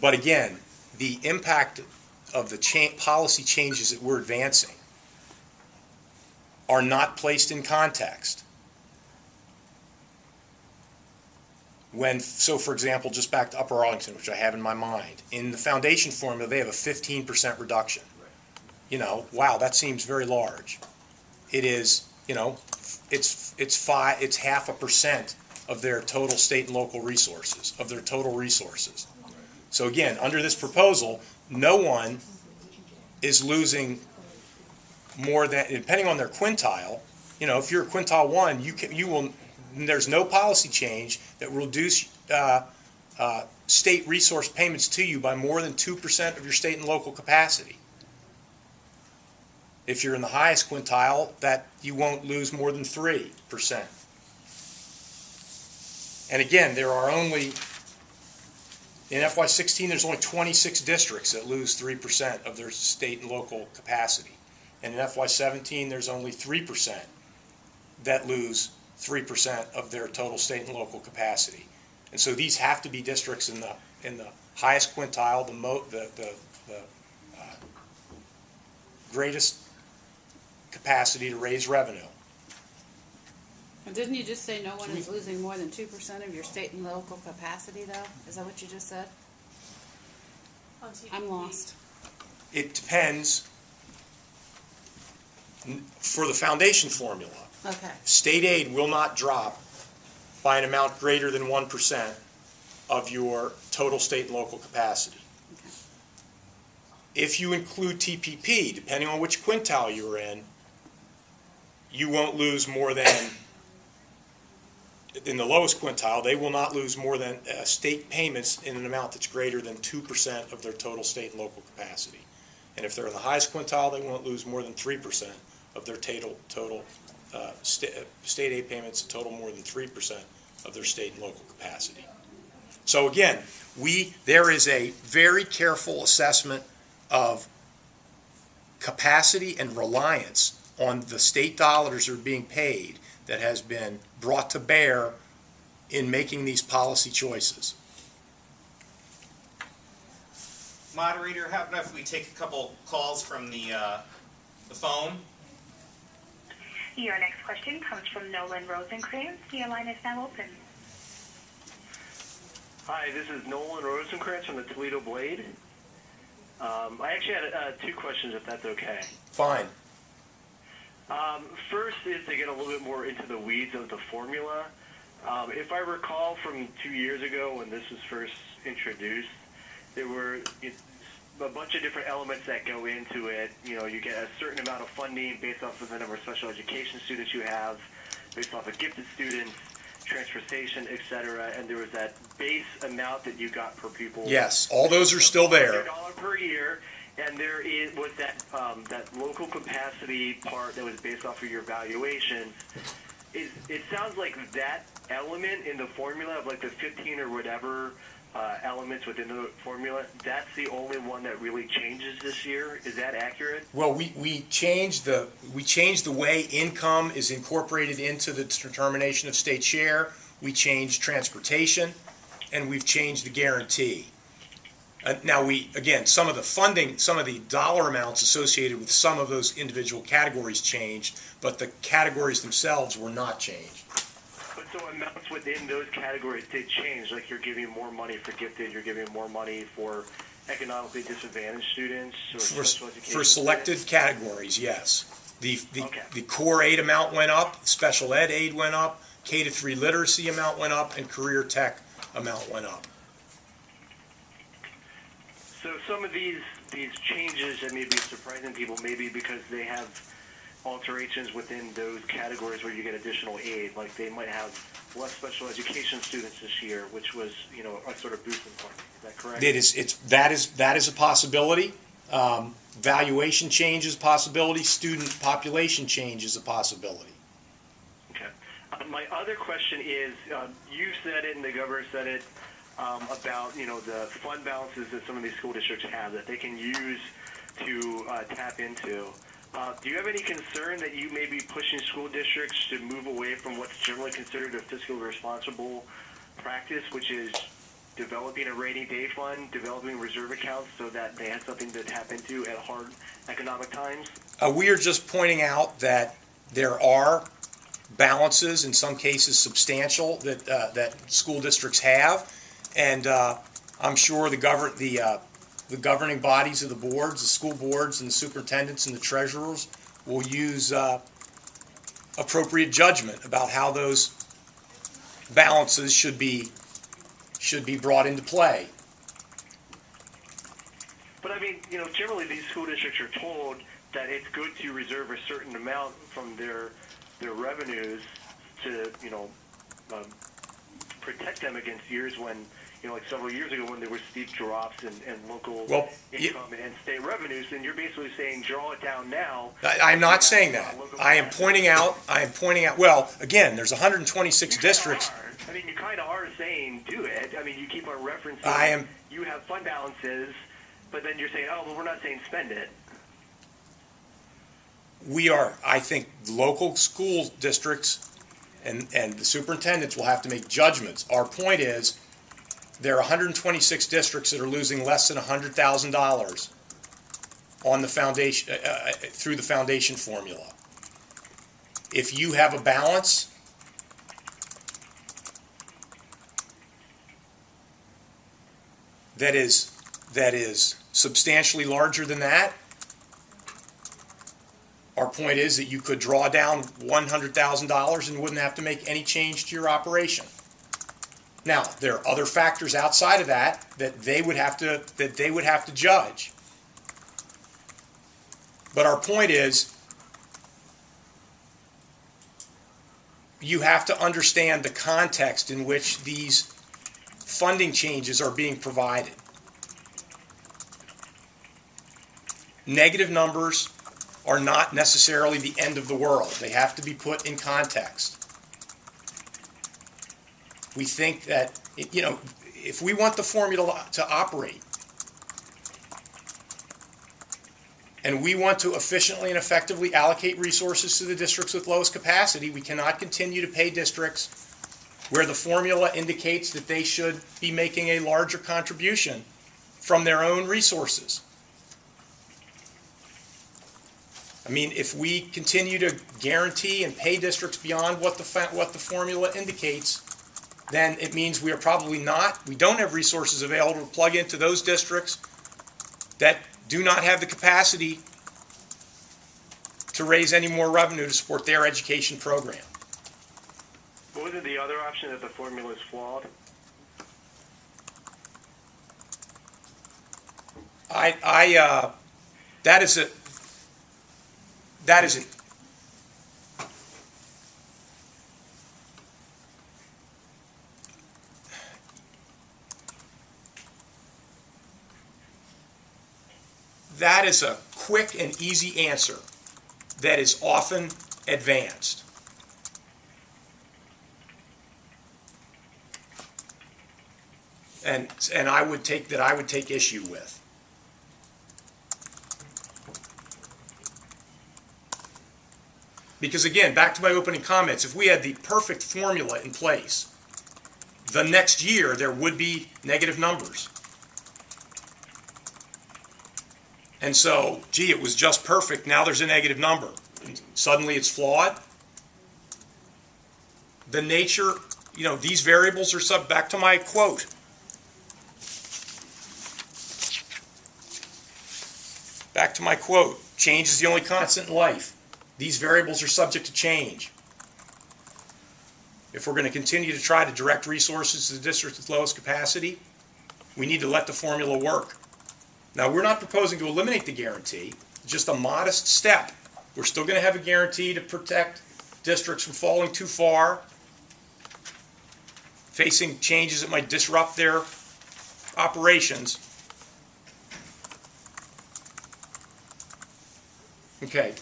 But again, the impact of the policy changes that we're advancing are not placed in context. So for example, just back to Upper Arlington, which I have in my mind, in the foundation formula, they have a 15% reduction. You know, wow, that seems very large. It is, you know, it's 0.5% of their total state and local resources, of their total resources. So again, under this proposal, no one is losing more than, depending on their quintile. You know, if you're a quintile 1, you will. There's no policy change that will reduce state resource payments to you by more than 2% of your state and local capacity. If you're in the highest quintile, that you won't lose more than 3%. And again, there are only, in FY16, there's only 26 districts that lose 3% of their state and local capacity. And in FY17, there's only 3% that lose 3% of their total state and local capacity. And so these have to be districts in the highest quintile, the greatest capacity to raise revenue. And didn't you just say no one is losing more than 2% of your state and local capacity, though? Is that what you just said? I'm lost. It depends. For the foundation formula, Okay. state aid will not drop by an amount greater than 1% of your total state and local capacity. Okay. If you include TPP, depending on which quintile you're in, you won't lose more than, in the lowest quintile, they will not lose more than state payments in an amount that's greater than 2% of their total state and local capacity. And if they're in the highest quintile, they won't lose more than 3% of their total state aid payments, total more than 3% of their state and local capacity. So again, there is a very careful assessment of capacity and reliance on the state dollars that are being paid that has been brought to bear in making these policy choices. Moderator, how about if we take a couple calls from the phone? Your next question comes from Nolan Rosenkrantz. Your line is now open. Hi, this is Nolan Rosenkrantz from the Toledo Blade. I actually had 2 questions, if that's okay. Fine. First is to get a little bit more into the weeds of the formula. If I recall from 2 years ago when this was first introduced, there were a bunch of different elements that go into it. You know, you get a certain amount of funding based off of the number of special education students you have, based off of gifted students, transportation, etc. And there was that base amount that you got per pupil. Yes, all those are still there. $100 per year. And there was that local capacity part that was based off of your valuations. It sounds like that element in the formula of like the 15 or whatever elements within the formula, that's the only one that really changes this year. Is that accurate? Well, we changed the way income is incorporated into the determination of state share. We changed transportation, and we've changed the guarantee. Now, some of the funding, some of the dollar amounts associated with some of those individual categories changed, but the categories themselves were not changed. But so amounts within those categories did change, like you're giving more money for gifted, you're giving more money for economically disadvantaged students, or special education for selected students? Categories, yes. The core aid amount went up, special ed aid went up, K-3 literacy amount went up, and career tech amount went up. So some of these changes that may be surprising people, maybe because they have alterations within those categories where you get additional aid, like they might have less special education students this year, which was, you know, a sort of boosting point. Is that correct? That is a possibility. Valuation change is a possibility. Student population change is a possibility. Okay. My other question is, you said it and the governor said it, about, you know, the fund balances that some of these school districts have that they can use to tap into. Do you have any concern that you may be pushing school districts to move away from what's generally considered a fiscally responsible practice, which is developing a rainy day fund, developing reserve accounts so that they have something to tap into at hard economic times? We are just pointing out that there are balances, in some cases substantial, that school districts have, and I'm sure the governing bodies of the boards, the school boards, and the superintendents and the treasurers will use appropriate judgment about how those balances should be brought into play. But I mean, generally these school districts are told that it's good to reserve a certain amount from their revenues to, protect them against years when, like several years ago when there were steep drops in local income and state revenues, and you're basically saying draw it down now. I'm not saying that. I am pointing out, well, again, there's 126 districts. I mean, you kind of are saying do it. I mean, you keep on referencing you have fund balances, but then you're saying, oh, well, we're not saying spend it. We are, I think, local school districts and the superintendents will have to make judgments. Our point is there are 126 districts that are losing less than $100,000 on the foundation through the foundation formula. If you have a balance that is substantially larger than that, our point is that you could draw down $100,000 and wouldn't have to make any change to your operation. Now, there are other factors outside of that they would have to judge. But our point is you have to understand the context in which these funding changes are being provided. Negative numbers are not necessarily the end of the world. They have to be put in context. We think that, if we want the formula to operate, and we want to efficiently and effectively allocate resources to the districts with lowest capacity, we cannot continue to pay districts where the formula indicates that they should be making a larger contribution from their own resources. I mean, if we continue to guarantee and pay districts beyond what the formula indicates, then it means we don't have resources available to plug into those districts that do not have the capacity to raise any more revenue to support their education program. But wasn't the other option that the formula is flawed? That is a quick and easy answer that is often advanced. And I would take issue with. Because again, back to my opening comments, if we had the perfect formula in place, the next year there would be negative numbers. And so, gee, it was just perfect, now there's a negative number. And suddenly it's flawed. The nature, these variables are back to my quote. Back to my quote, change is the only constant in life. These variables are subject to change. If we're going to continue to try to direct resources to the districts with lowest capacity, we need to let the formula work. Now, we're not proposing to eliminate the guarantee, just a modest step. We're still going to have a guarantee to protect districts from falling too far, facing changes that might disrupt their operations. Okay.